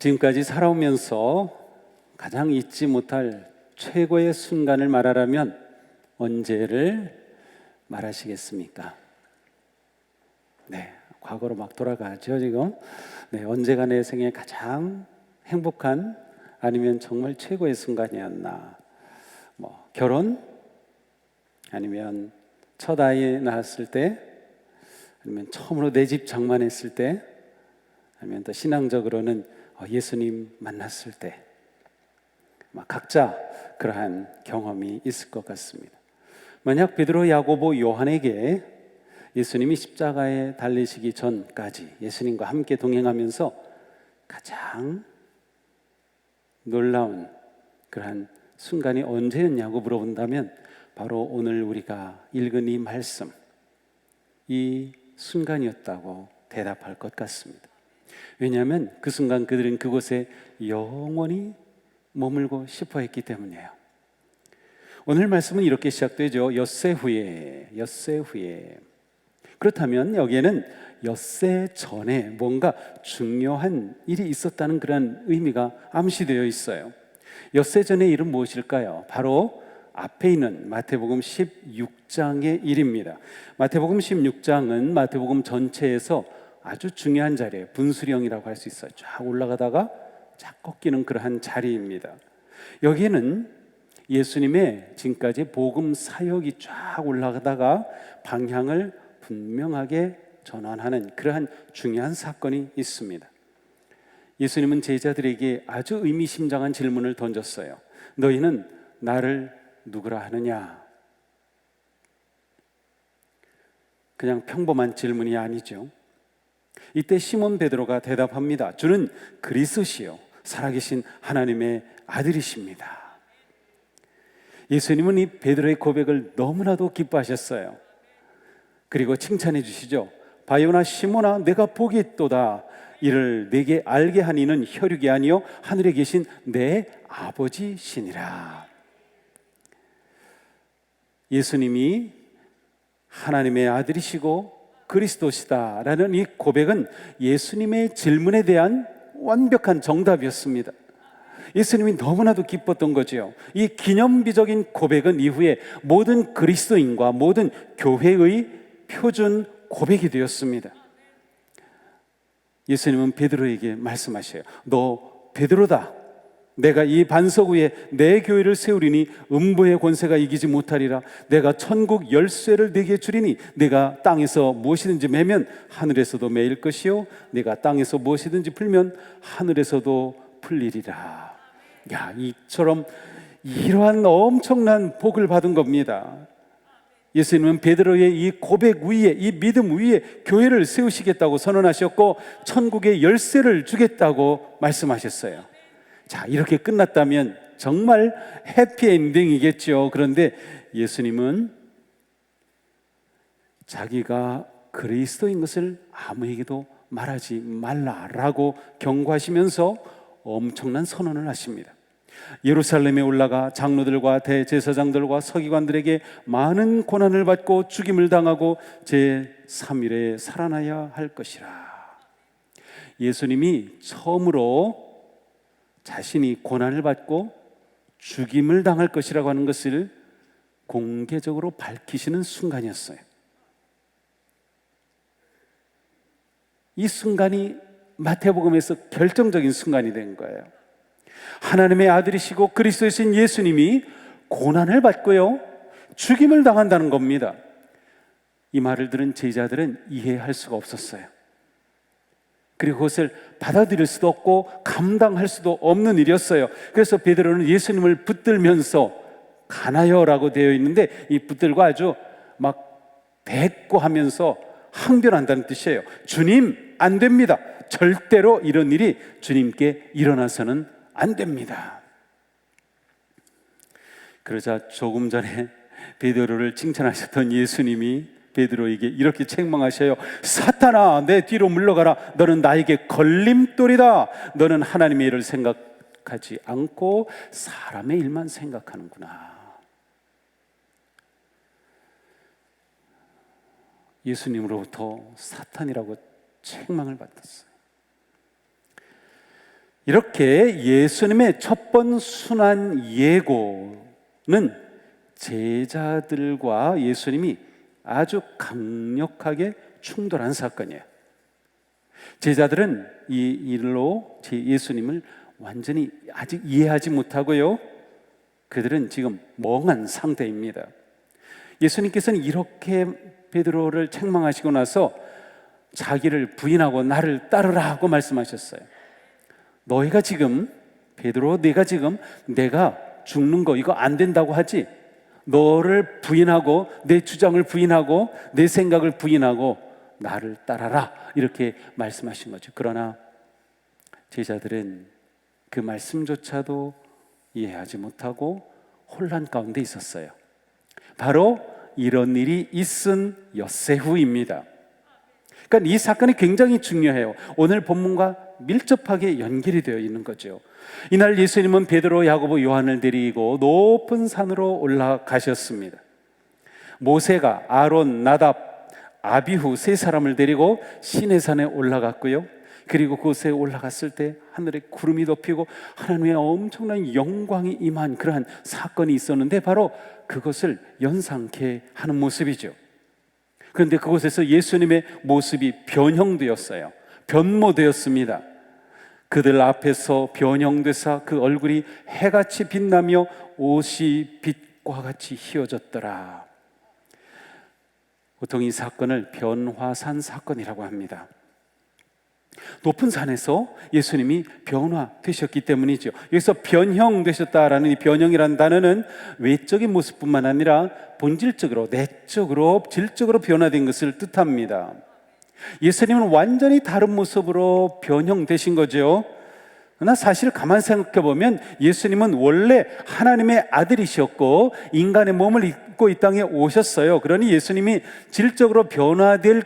지금까지 살아오면서 가장 잊지 못할 최고의 순간을 말하라면 언제를 말하시겠습니까? 네, 과거로 막 돌아가죠 지금. 네, 언제가 내 생에 가장 행복한 아니면 정말 최고의 순간이었나? 뭐 결혼? 아니면 첫 아이 낳았을 때? 아니면 처음으로 내 집 장만했을 때? 아니면 또 신앙적으로는 예수님 만났을 때? 각자 그러한 경험이 있을 것 같습니다. 만약 베드로, 야고보, 요한에게 예수님이 십자가에 달리시기 전까지 예수님과 함께 동행하면서 가장 놀라운 그러한 순간이 언제였냐고 물어본다면 바로 오늘 우리가 읽은 이 말씀, 이 순간이었다고 대답할 것 같습니다. 왜냐하면 그 순간 그들은 그곳에 영원히 머물고 싶어 했기 때문이에요. 오늘 말씀은 이렇게 시작되죠. 엿새 후에. 그렇다면 여기에는 엿새 전에 뭔가 중요한 일이 있었다는 그런 의미가 암시되어 있어요. 엿새 전의 일은 무엇일까요? 바로 앞에 있는 마태복음 16장의 일입니다. 마태복음 16장은 마태복음 전체에서 아주 중요한 자리에 분수령이라고 할 수 있어요. 쫙 올라가다가 쫙 꺾이는 그러한 자리입니다. 여기에는 예수님의 지금까지 복음 사역이 쫙 올라가다가 방향을 분명하게 전환하는 그러한 중요한 사건이 있습니다. 예수님은 제자들에게 아주 의미심장한 질문을 던졌어요. 너희는 나를 누구라 하느냐? 그냥 평범한 질문이 아니죠. 이때 시몬 베드로가 대답합니다. 주는 그리스도시요 살아계신 하나님의 아들이십니다. 예수님은 이 베드로의 고백을 너무나도 기뻐하셨어요. 그리고 칭찬해 주시죠. 바요나 시몬아 내가 복이 있도다. 이를 내게 알게 한 이는 혈육이 아니요 하늘에 계신 내 아버지시니라. 예수님이 하나님의 아들이시고 그리스도시다라는 이 고백은 예수님의 질문에 대한 완벽한 정답이었습니다. 예수님이 너무나도 기뻤던 거죠. 이 기념비적인 고백은 이후에 모든 그리스도인과 모든 교회의 표준 고백이 되었습니다. 예수님은 베드로에게 말씀하셔요. 너 베드로다. 내가 이 반석 위에 내 교회를 세우리니 음부의 권세가 이기지 못하리라. 내가 천국 열쇠를 네게 주리니 내가 땅에서 무엇이든지 매면 하늘에서도 매일 것이요 내가 땅에서 무엇이든지 풀면 하늘에서도 풀리리라. 이처럼 이러한 엄청난 복을 받은 겁니다. 예수님은 베드로의 이 고백 위에, 이 믿음 위에 교회를 세우시겠다고 선언하셨고 천국의 열쇠를 주겠다고 말씀하셨어요. 자, 이렇게 끝났다면 정말 해피엔딩이겠죠. 그런데 예수님은 자기가 그리스도인 것을 아무에게도 말하지 말라라고 경고하시면서 엄청난 선언을 하십니다. 예루살렘에 올라가 장로들과 대제사장들과 서기관들에게 많은 고난을 받고 죽임을 당하고 제3일에 살아나야 할 것이라. 예수님이 처음으로 자신이 고난을 받고 죽임을 당할 것이라고 하는 것을 공개적으로 밝히시는 순간이었어요. 이 순간이 마태복음에서 결정적인 순간이 된 거예요. 하나님의 아들이시고 그리스도이신 예수님이 고난을 받고요 죽임을 당한다는 겁니다. 이 말을 들은 제자들은 이해할 수가 없었어요. 그리고 그것을 받아들일 수도 없고 감당할 수도 없는 일이었어요. 그래서 베드로는 예수님을 붙들면서 가나요라고 되어 있는데 이 붙들고 아주 막 대꾸하면서 항변한다는 뜻이에요. 주님 안 됩니다. 절대로 이런 일이 주님께 일어나서는 안 됩니다. 그러자 조금 전에 베드로를 칭찬하셨던 예수님이 베드로에게 이렇게 책망하셔요. 사탄아 내 뒤로 물러가라. 너는 나에게 걸림돌이다. 너는 하나님의 일을 생각하지 않고 사람의 일만 생각하는구나. 예수님으로부터 사탄이라고 책망을 받았어요. 이렇게 예수님의 첫 번 순환 예고는 제자들과 예수님이 아주 강력하게 충돌한 사건이에요. 제자들은 이 일로 예수님을 완전히 아직 이해하지 못하고요, 그들은 지금 멍한 상태입니다. 예수님께서는 이렇게 베드로를 책망하시고 나서 자기를 부인하고 나를 따르라 하고 말씀하셨어요. 너희가 지금, 베드로, 내가 지금 내가 죽는 거 이거 안 된다고 하지? 너를 부인하고 내 주장을 부인하고 내 생각을 부인하고 나를 따라라, 이렇게 말씀하신 거죠. 그러나 제자들은 그 말씀조차도 이해하지 못하고 혼란 가운데 있었어요. 바로 이런 일이 있은 엿새 후입니다. 그러니까 이 사건이 굉장히 중요해요. 오늘 본문과 밀접하게 연결이 되어 있는 거죠. 이날 예수님은 베드로, 야고보, 요한을 데리고 높은 산으로 올라가셨습니다. 모세가 아론, 나답, 아비후 세 사람을 데리고 시내산에 올라갔고요, 그리고 그곳에 올라갔을 때 하늘에 구름이 덮이고 하나님의 엄청난 영광이 임한 그러한 사건이 있었는데, 바로 그것을 연상케 하는 모습이죠. 그런데 그곳에서 예수님의 모습이 변형되었어요. 변모되었습니다. 그들 앞에서 변형되사 그 얼굴이 해같이 빛나며 옷이 빛과 같이 휘어졌더라. 보통 이 사건을 변화산 사건이라고 합니다. 높은 산에서 예수님이 변화되셨기 때문이죠. 여기서 변형되셨다라는 이 변형이라는 단어는 외적인 모습뿐만 아니라 본질적으로, 내적으로, 질적으로 변화된 것을 뜻합니다. 예수님은 완전히 다른 모습으로 변형되신 거죠. 그러나 사실 가만히 생각해 보면 예수님은 원래 하나님의 아들이셨고 인간의 몸을 입고 이 땅에 오셨어요. 그러니 예수님이 질적으로 변화될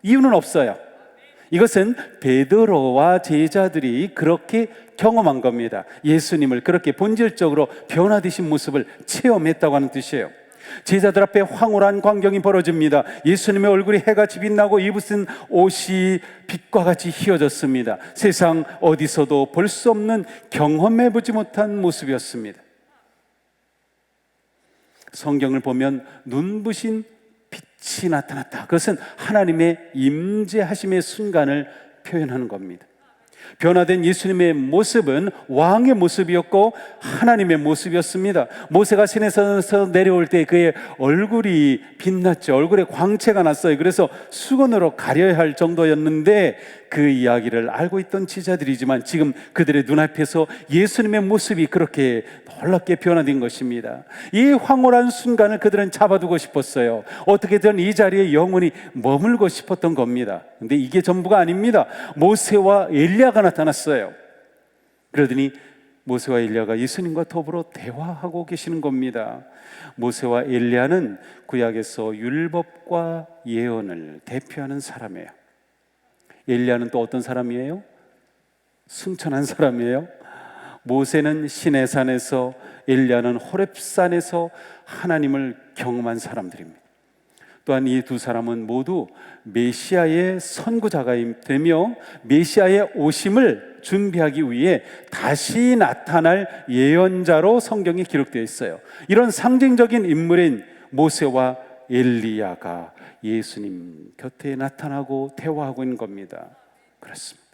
이유는 없어요. 이것은 베드로와 제자들이 그렇게 경험한 겁니다. 예수님을 그렇게 본질적으로 변화되신 모습을 체험했다고 하는 뜻이에요. 제자들 앞에 황홀한 광경이 벌어집니다. 예수님의 얼굴이 해같이 빛나고 입으신 옷이 빛과 같이 휘어졌습니다. 세상 어디서도 볼 수 없는, 경험해보지 못한 모습이었습니다. 성경을 보면 눈부신 빛이 나타났다. 그것은 하나님의 임재하심의 순간을 표현하는 겁니다. 변화된 예수님의 모습은 왕의 모습이었고 하나님의 모습이었습니다. 모세가 시내에서 내려올 때 그의 얼굴이 빛났죠. 얼굴에 광채가 났어요. 그래서 수건으로 가려야 할 정도였는데 그 이야기를 알고 있던 제자들이지만 지금 그들의 눈앞에서 예수님의 모습이 그렇게 놀랍게 변화된 것입니다. 이 황홀한 순간을 그들은 잡아두고 싶었어요. 어떻게든 이 자리에 영원히 머물고 싶었던 겁니다. 근데 이게 전부가 아닙니다. 모세와 엘리야가 나타났어요. 그러더니 모세와 엘리야가 예수님과 더불어 대화하고 계시는 겁니다. 모세와 엘리야는 구약에서 율법과 예언을 대표하는 사람이에요. 엘리야는 또 어떤 사람이에요? 승천한 사람이에요. 모세는 시내산에서, 엘리야는 호렙산에서 하나님을 경험한 사람들입니다. 또한 이 두 사람은 모두 메시아의 선구자가 되며 메시아의 오심을 준비하기 위해 다시 나타날 예언자로 성경에 기록되어 있어요. 이런 상징적인 인물인 모세와 엘리야가 예수님 곁에 나타나고 대화하고 있는 겁니다. 그렇습니다.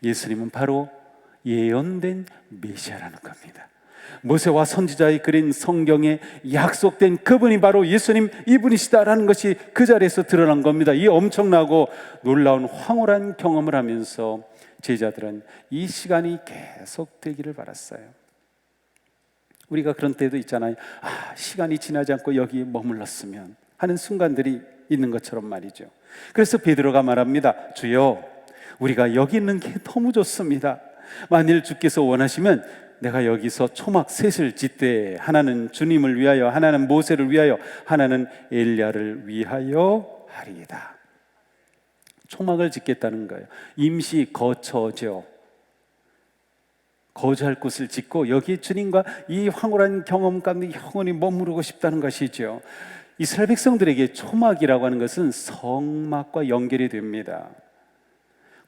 예수님은 바로 예언된 메시아라는 겁니다. 모세와 선지자의 그린 성경에 약속된 그분이 바로 예수님, 이분이시다라는 것이 그 자리에서 드러난 겁니다. 이 엄청나고 놀라운 황홀한 경험을 하면서 제자들은 이 시간이 계속되기를 바랐어요. 우리가 그런 때도 있잖아요. 시간이 지나지 않고 여기 머물렀으면 하는 순간들이 있는 것처럼 말이죠. 그래서 베드로가 말합니다. 주여, 우리가 여기 있는 게 너무 좋습니다. 만일 주께서 원하시면 내가 여기서 초막 셋을 짓되 하나는 주님을 위하여, 하나는 모세를 위하여, 하나는 엘리야를 위하여 하리이다. 초막을 짓겠다는 거예요. 임시 거처죠. 거주할 곳을 짓고 여기 주님과 이 황홀한 경험 가운데 영원히 머무르고 싶다는 것이죠. 이스라엘 백성들에게 초막이라고 하는 것은 성막과 연결이 됩니다.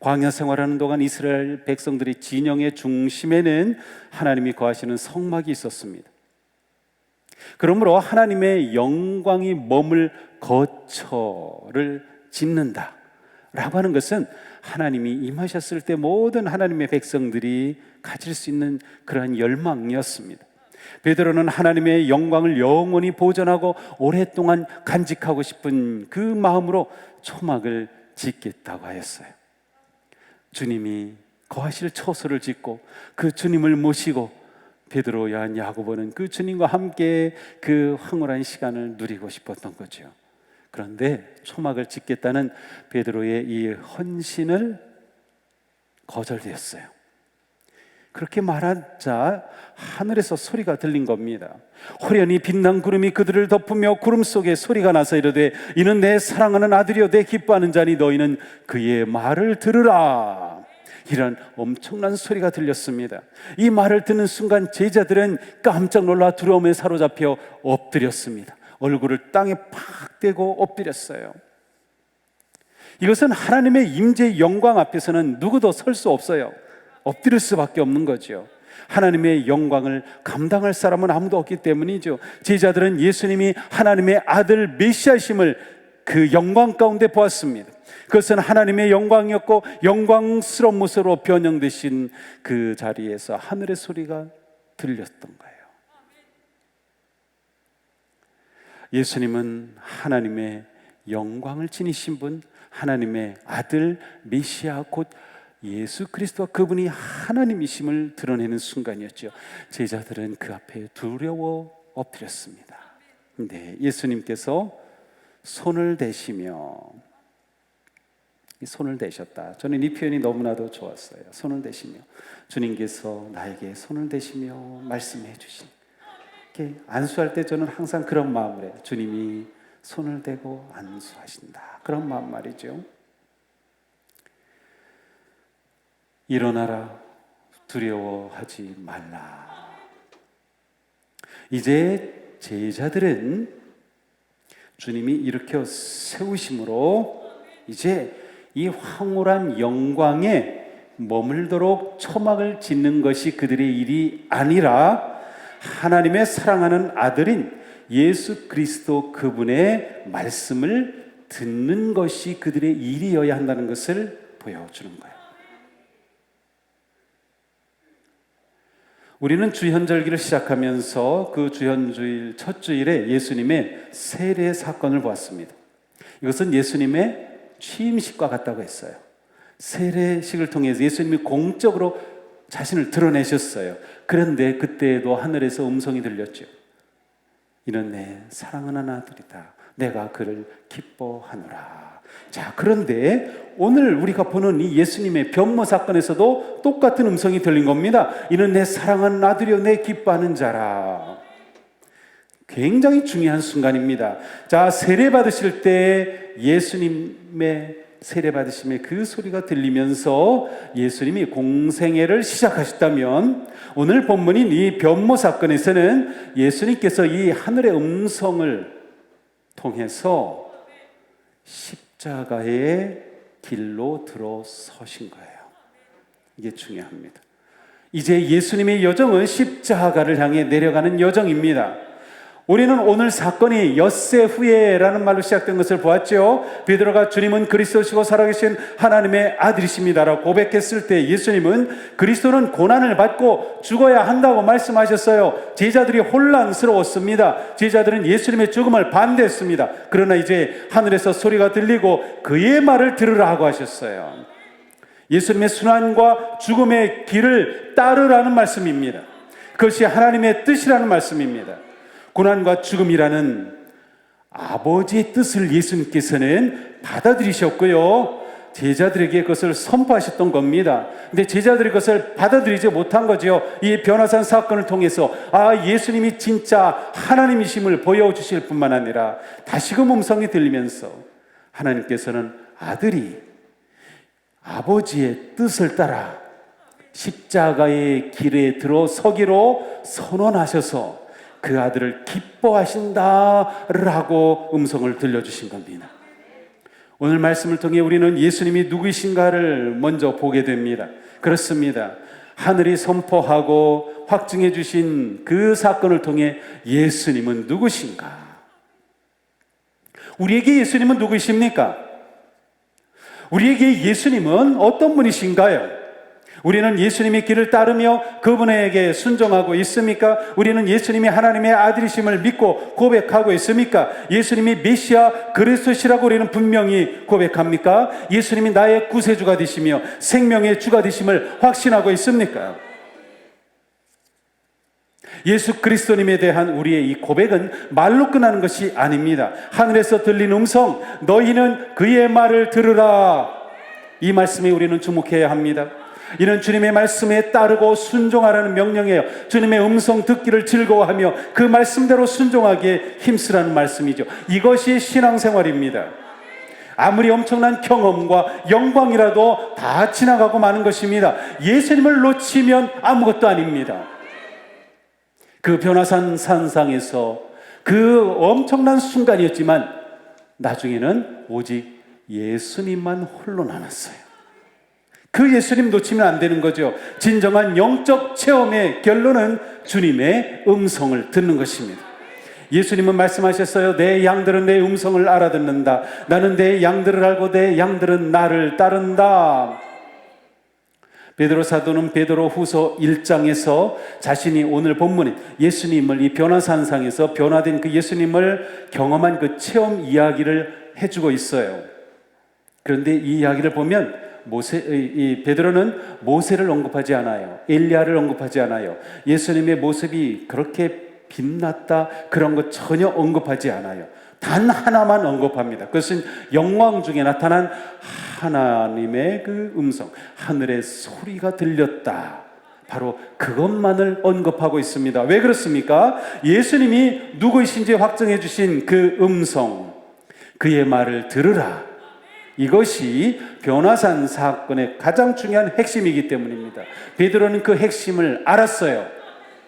광야 생활하는 동안 이스라엘 백성들의 진영의 중심에는 하나님이 거하시는 성막이 있었습니다. 그러므로 하나님의 영광이 머물 거처를 짓는다 라고 하는 것은 하나님이 임하셨을 때 모든 하나님의 백성들이 가질 수 있는 그러한 열망이었습니다. 베드로는 하나님의 영광을 영원히 보존하고 오랫동안 간직하고 싶은 그 마음으로 초막을 짓겠다고 하였어요. 주님이 거하실 처소를 짓고 그 주님을 모시고 베드로, 요한, 야고보는 그 주님과 함께 그 황홀한 시간을 누리고 싶었던 거죠. 그런데 초막을 짓겠다는 베드로의 이 헌신을 거절되었어요. 그렇게 말하자 하늘에서 소리가 들린 겁니다. 호련히 빛난 구름이 그들을 덮으며 구름 속에 소리가 나서 이르되 이는 내 사랑하는 아들이요 내 기뻐하는 자니 너희는 그의 말을 들으라. 이런 엄청난 소리가 들렸습니다. 이 말을 듣는 순간 제자들은 깜짝 놀라 두려움에 사로잡혀 엎드렸습니다. 얼굴을 땅에 팍 대고 엎드렸어요. 이것은 하나님의 임재의 영광 앞에서는 누구도 설 수 없어요. 엎드릴 수밖에 없는 거죠. 하나님의 영광을 감당할 사람은 아무도 없기 때문이죠. 제자들은 예수님이 하나님의 아들 메시아심을 그 영광 가운데 보았습니다. 그것은 하나님의 영광이었고 영광스러운 모습으로 변형되신 그 자리에서 하늘의 소리가 들렸던 거예요. 예수님은 하나님의 영광을 지니신 분, 하나님의 아들 메시아 곧 예수 그리스도와 그분이 하나님이심을 드러내는 순간이었죠. 제자들은 그 앞에 두려워 엎드렸습니다. 네, 예수님께서 손을 대시며, 손을 대셨다. 저는 이 표현이 너무나도 좋았어요. 손을 대시며, 주님께서 나에게 손을 대시며 말씀해 주신, 이렇게 안수할 때 저는 항상 그런 마음을 해요. 주님이 손을 대고 안수하신다, 그런 마음 말이죠. 일어나라, 두려워하지 말라. 이제 제자들은 주님이 일으켜 세우심으로 이제 이 황홀한 영광에 머물도록 초막을 짓는 것이 그들의 일이 아니라 하나님의 사랑하는 아들인 예수 그리스도 그분의 말씀을 듣는 것이 그들의 일이어야 한다는 것을 보여주는 거예요. 우리는 주현절기를 시작하면서 그 주현주일 첫 주일에 예수님의 세례 사건을 보았습니다. 이것은 예수님의 취임식과 같다고 했어요. 세례식을 통해서 예수님이 공적으로 자신을 드러내셨어요. 그런데 그때에도 하늘에서 음성이 들렸죠. 이는 내 사랑하는 아들이다. 내가 그를 기뻐하노라. 자, 그런데 오늘 우리가 보는 이 예수님의 변모 사건에서도 똑같은 음성이 들린 겁니다. 이는 내 사랑하는 아들이요 내 기뻐하는 자라. 굉장히 중요한 순간입니다. 자, 세례 받으실 때 예수님의 세례 받으심의 그 소리가 들리면서 예수님이 공생애를 시작하셨다면, 오늘 본문인 이 변모 사건에서는 예수님께서 이 하늘의 음성을 통해서 십자가의 길로 들어서신 거예요. 이게 중요합니다. 이제 예수님의 여정은 십자가를 향해 내려가는 여정입니다. 우리는 오늘 사건이 엿새 후에라는 말로 시작된 것을 보았죠. 베드로가 주님은 그리스도시고 살아계신 하나님의 아들이십니다라고 고백했을 때 예수님은 그리스도는 고난을 받고 죽어야 한다고 말씀하셨어요. 제자들이 혼란스러웠습니다. 제자들은 예수님의 죽음을 반대했습니다. 그러나 이제 하늘에서 소리가 들리고 그의 말을 들으라 하고 하셨어요. 예수님의 순환과 죽음의 길을 따르라는 말씀입니다. 그것이 하나님의 뜻이라는 말씀입니다. 고난과 죽음이라는 아버지의 뜻을 예수님께서는 받아들이셨고요, 제자들에게 그것을 선포하셨던 겁니다. 근데 제자들이 그것을 받아들이지 못한 거죠. 이 변화산 사건을 통해서 예수님이 진짜 하나님이심을 보여주실 뿐만 아니라 다시금 음성이 들리면서 하나님께서는 아들이 아버지의 뜻을 따라 십자가의 길에 들어서기로 선언하셔서 그 아들을 기뻐하신다라고 음성을 들려주신 겁니다. 오늘 말씀을 통해 우리는 예수님이 누구이신가를 먼저 보게 됩니다. 그렇습니다. 하늘이 선포하고 확증해 주신 그 사건을 통해 예수님은 누구신가? 우리에게 예수님은 누구이십니까? 우리에게 예수님은 어떤 분이신가요? 우리는 예수님의 길을 따르며 그분에게 순종하고 있습니까? 우리는 예수님이 하나님의 아들이심을 믿고 고백하고 있습니까? 예수님이 메시아 그리스도시라고 우리는 분명히 고백합니까? 예수님이 나의 구세주가 되시며 생명의 주가 되심을 확신하고 있습니까? 예수 그리스도님에 대한 우리의 이 고백은 말로 끝나는 것이 아닙니다. 하늘에서 들린 음성, 너희는 그의 말을 들으라. 이 말씀에 우리는 주목해야 합니다. 이는 주님의 말씀에 따르고 순종하라는 명령이에요. 주님의 음성 듣기를 즐거워하며 그 말씀대로 순종하기에 힘쓰라는 말씀이죠. 이것이 신앙생활입니다. 아무리 엄청난 경험과 영광이라도 다 지나가고 마는 것입니다. 예수님을 놓치면 아무것도 아닙니다. 그 변화산 산상에서 그 엄청난 순간이었지만 나중에는 오직 예수님만 홀로 남았어요. 그 예수님 놓치면 안 되는 거죠. 진정한 영적 체험의 결론은 주님의 음성을 듣는 것입니다. 예수님은 말씀하셨어요. 내 양들은 내 음성을 알아듣는다. 나는 내 양들을 알고 내 양들은 나를 따른다. 베드로 사도는 베드로 후서 1장에서 자신이 오늘 본문에 예수님을 이 변화산상에서 변화된 그 예수님을 경험한 그 체험 이야기를 해주고 있어요. 그런데 이 이야기를 보면 이 베드로는 모세를 언급하지 않아요. 엘리야를 언급하지 않아요. 예수님의 모습이 그렇게 빛났다 그런 것 전혀 언급하지 않아요. 단 하나만 언급합니다. 그것은 영광 중에 나타난 하나님의 그 음성, 하늘의 소리가 들렸다. 바로 그것만을 언급하고 있습니다. 왜 그렇습니까? 예수님이 누구이신지 확정해 주신 그 음성, 그의 말을 들으라. 이것이 변화산 사건의 가장 중요한 핵심이기 때문입니다. 베드로는 그 핵심을 알았어요.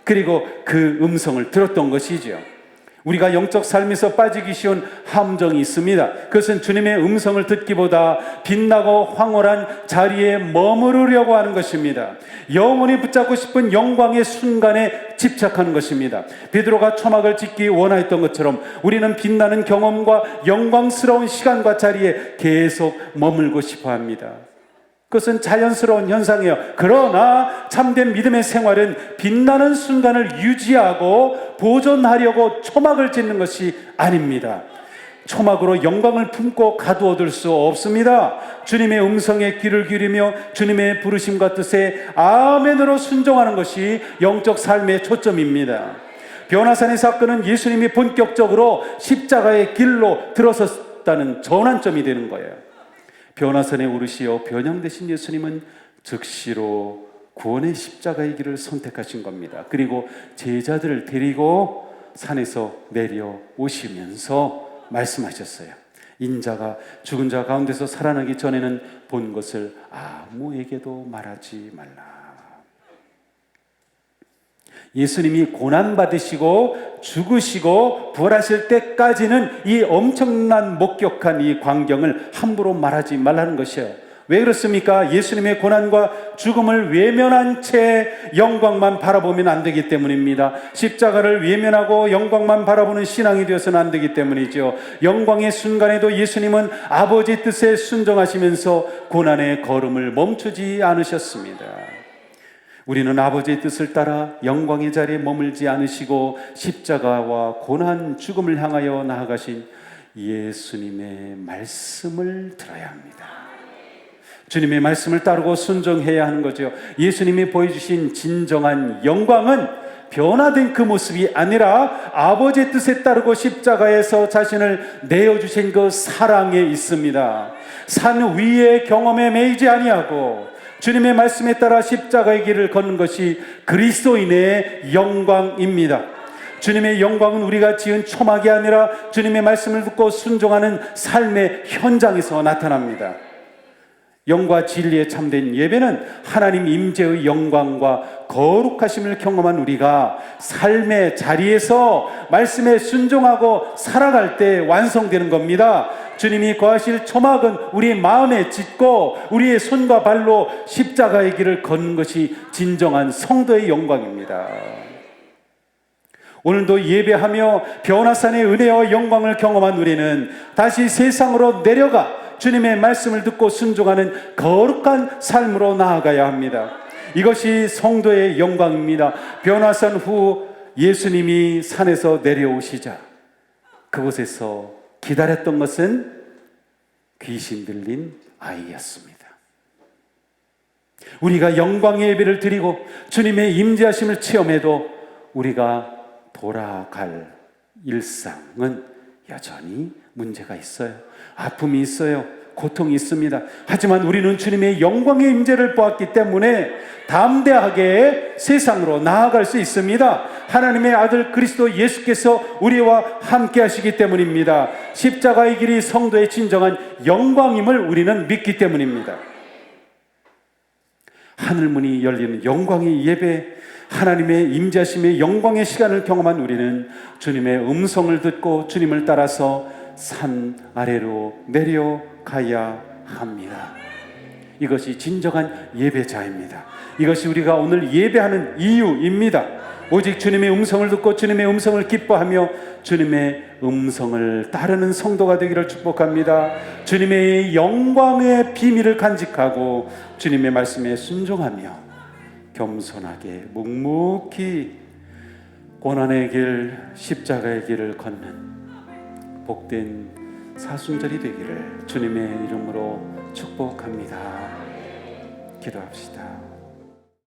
그리고 그 음성을 들었던 것이죠. 우리가 영적 삶에서 빠지기 쉬운 함정이 있습니다. 그것은 주님의 음성을 듣기보다 빛나고 황홀한 자리에 머무르려고 하는 것입니다. 영원히 붙잡고 싶은 영광의 순간에 집착하는 것입니다. 베드로가 초막을 짓기 원하였던 것처럼 우리는 빛나는 경험과 영광스러운 시간과 자리에 계속 머물고 싶어 합니다. 그것은 자연스러운 현상이에요. 그러나 참된 믿음의 생활은 빛나는 순간을 유지하고 보존하려고 초막을 짓는 것이 아닙니다. 초막으로 영광을 품고 가두어둘 수 없습니다. 주님의 음성에 귀를 기울이며 주님의 부르심과 뜻에 아멘으로 순종하는 것이 영적 삶의 초점입니다. 변화산의 사건은 예수님이 본격적으로 십자가의 길로 들어섰다는 전환점이 되는 거예요. 변화산에 오르시어 변형되신 예수님은 즉시로 구원의 십자가의 길을 선택하신 겁니다. 그리고 제자들을 데리고 산에서 내려오시면서 말씀하셨어요. 인자가 죽은 자 가운데서 살아나기 전에는 본 것을 아무에게도 말하지 말라. 예수님이 고난받으시고 죽으시고 부활하실 때까지는 이 엄청난 목격한 이 광경을 함부로 말하지 말라는 것이에요. 왜 그렇습니까? 예수님의 고난과 죽음을 외면한 채 영광만 바라보면 안 되기 때문입니다. 십자가를 외면하고 영광만 바라보는 신앙이 되어서는 안 되기 때문이죠. 영광의 순간에도 예수님은 아버지 뜻에 순종하시면서 고난의 걸음을 멈추지 않으셨습니다. 우리는 아버지의 뜻을 따라 영광의 자리에 머물지 않으시고 십자가와 고난, 죽음을 향하여 나아가신 예수님의 말씀을 들어야 합니다. 주님의 말씀을 따르고 순종해야 하는 거죠. 예수님이 보여주신 진정한 영광은 변화된 그 모습이 아니라 아버지의 뜻에 따르고 십자가에서 자신을 내어주신 그 사랑에 있습니다. 산 위의 경험에 매이지 아니하고 주님의 말씀에 따라 십자가의 길을 걷는 것이 그리스도인의 영광입니다. 주님의 영광은 우리가 지은 초막이 아니라 주님의 말씀을 듣고 순종하는 삶의 현장에서 나타납니다. 영과 진리에 참된 예배는 하나님 임재의 영광과 거룩하심을 경험한 우리가 삶의 자리에서 말씀에 순종하고 살아갈 때 완성되는 겁니다. 주님이 거하실 초막은 우리 마음에 짓고 우리의 손과 발로 십자가의 길을 걷는 것이 진정한 성도의 영광입니다. 오늘도 예배하며 변화산의 은혜와 영광을 경험한 우리는 다시 세상으로 내려가 주님의 말씀을 듣고 순종하는 거룩한 삶으로 나아가야 합니다. 이것이 성도의 영광입니다. 변화산 후 예수님이 산에서 내려오시자 그곳에서 기다렸던 것은 귀신 들린 아이였습니다. 우리가 영광의 예배를 드리고 주님의 임재하심을 체험해도 우리가 돌아갈 일상은 여전히 문제가 있어요. 아픔이 있어요. 고통이 있습니다. 하지만 우리는 주님의 영광의 임재를 보았기 때문에 담대하게 세상으로 나아갈 수 있습니다. 하나님의 아들 그리스도 예수께서 우리와 함께 하시기 때문입니다. 십자가의 길이 성도의 진정한 영광임을 우리는 믿기 때문입니다. 하늘문이 열리는 영광의 예배, 하나님의 임재하심의 영광의 시간을 경험한 우리는 주님의 음성을 듣고 주님을 따라서 산 아래로 내려가야 합니다. 이것이 진정한 예배자입니다. 이것이 우리가 오늘 예배하는 이유입니다. 오직 주님의 음성을 듣고 주님의 음성을 기뻐하며 주님의 음성을 따르는 성도가 되기를 축복합니다. 주님의 영광의 비밀을 간직하고 주님의 말씀에 순종하며 겸손하게 묵묵히 고난의 길, 십자가의 길을 걷는 복된 사순절이 되기를 주님의 이름으로 축복합니다. 기도합시다.